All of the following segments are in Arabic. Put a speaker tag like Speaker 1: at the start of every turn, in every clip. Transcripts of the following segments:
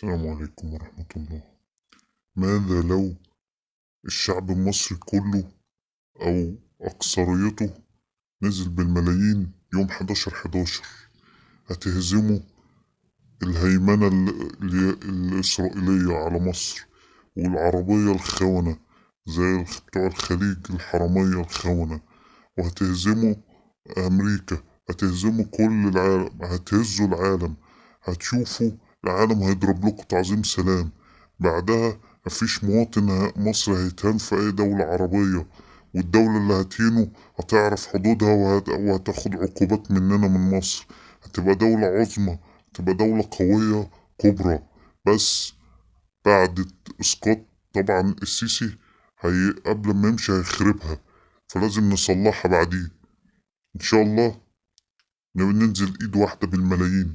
Speaker 1: السلام عليكم ورحمة الله. ماذا لو الشعب المصري كله أو أكثريته نزل بالملايين يوم 11/11؟ هتهزموا الهيمنة الإسرائيلية على مصر والعربية الخونة زي بتوع الخليج الحرامية الخونة، وهتهزموا أمريكا، هتهزموا كل العالم، هتهزوا العالم. هتشوفوا العالم هيضرب لكم تعظيم سلام. بعدها مفيش مواطن مصري هيتهان في أي دولة عربية، والدولة اللي هتهينه هتعرف حدودها وهتاخد عقوبات مننا من مصر. هتبقى دولة عظمى، هتبقى دولة قوية كبرى. بس بعد إسقاط طبعا السيسي، قبل ما يمشي هيخربها، فلازم نصلحها بعديه إن شاء الله. ننزل إيد واحدة بالملايين،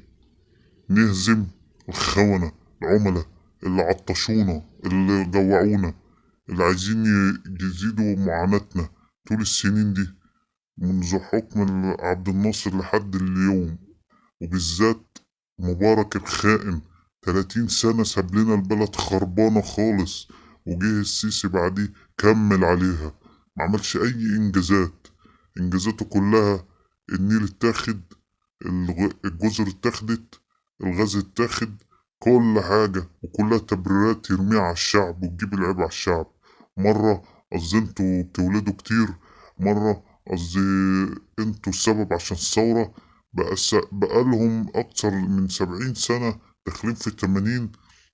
Speaker 1: نهزم الخونة العملاء اللي عطشونا، اللي جوعونا، اللي عايزين يزيدوا معاناتنا طول السنين دي منذ حكم عبد الناصر لحد اليوم. وبالذات مبارك الخائن 30 سنة ساب لنا البلد خربانة خالص، وجه السيسي بعديه كمل عليها، معملش أي إنجازات. إنجازاته كلها النيل اتاخد، الجزر اتاخدت، الغاز اتاخد، كل حاجة، وكلها تبريرات يرميها على الشعب وتجيب العيب على الشعب. مرة قصدي انتوا بتولدوا كتير، مرة قصدي انتوا السبب عشان الثورة. بقالهم أكتر من 70 سنة، داخلين في 80،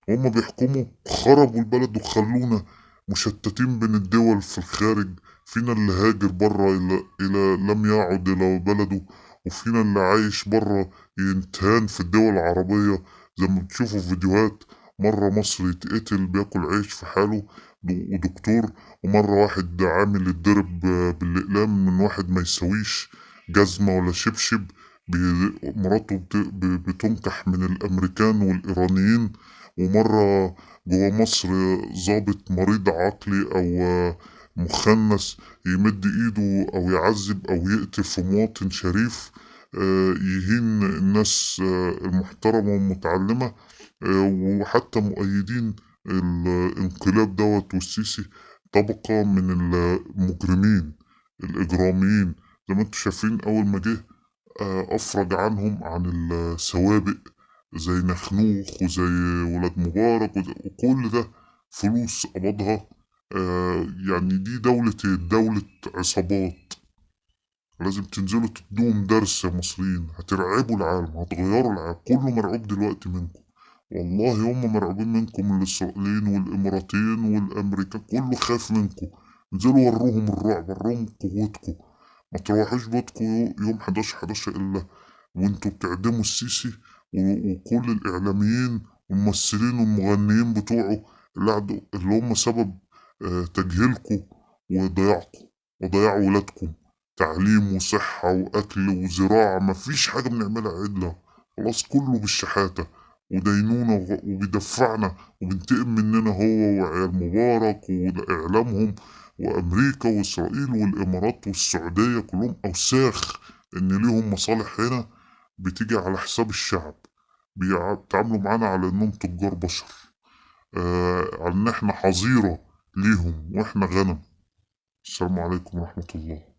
Speaker 1: وهم بيحكموا خربوا البلد وخلونا مشتتين بين الدول في الخارج. فينا اللي هاجر برا إلى لم يعد إلى بلده، وفينا اللي عايش برا ينتهان في الدول العربية زي ما بتشوفوا في فيديوهات. مرة مصري يتقتل بياكل عيش في حاله ودكتور، ومرة واحد عامل يتضرب بالإقلام من واحد ما يسويش جزمة ولا شبشب. مراته بتنكح من الأمريكان والإيرانيين. ومرة جوا مصر ضابط مريض عقلي أو مخنث يمد إيده أو يعذب أو يقتل في مواطن شريف، يهين الناس المحترمة والمتعلمة، وحتى مؤيدين الانقلاب دوت والسيسي. طبقة من المجرمين الإجراميين، زي ما انتم شايفين. أول ما جه أفرج عنهم عن السوابق زي نخنوخ وزي ولاد مبارك وكل ده فلوس قبضها. يعني دي دولة عصابات. لازم تنزلوا تدوهم درس يا مصريين، هترعبوا العالم، هتغيروا العالم. كله مرعوب دلوقتي منكم، والله هم مرعوبين منكم، الإسرائيليين والإماراتيين والأمريكان كله خايف منكم. انزلوا وروهم الرعب، وروهم قوتكم. ما تروحوش بيتكم يوم 11/11 إلا وانتوا بتعدموا السيسي وكل الإعلاميين والممثلين والمغنيين بتوعه اللي هم سبب تجهيلكم وضياعكم وضياع ولادكم. تعليم وصحة وأكل وزراعة، مفيش حاجة بنعملها عدلة. خلاص كله بالشحاتة ودينونا وبيدفعنا وبينتقم مننا هو وعيال مبارك وإعلامهم، وأمريكا وإسرائيل والإمارات والسعودية كلهم أوساخ، إن ليهم مصالح هنا بتيجي على حساب الشعب. بيتعاملوا معانا على إنهم تجار بشر، على إن إحنا حظيرة ليهم وإحنا غنم. السلام عليكم ورحمة الله.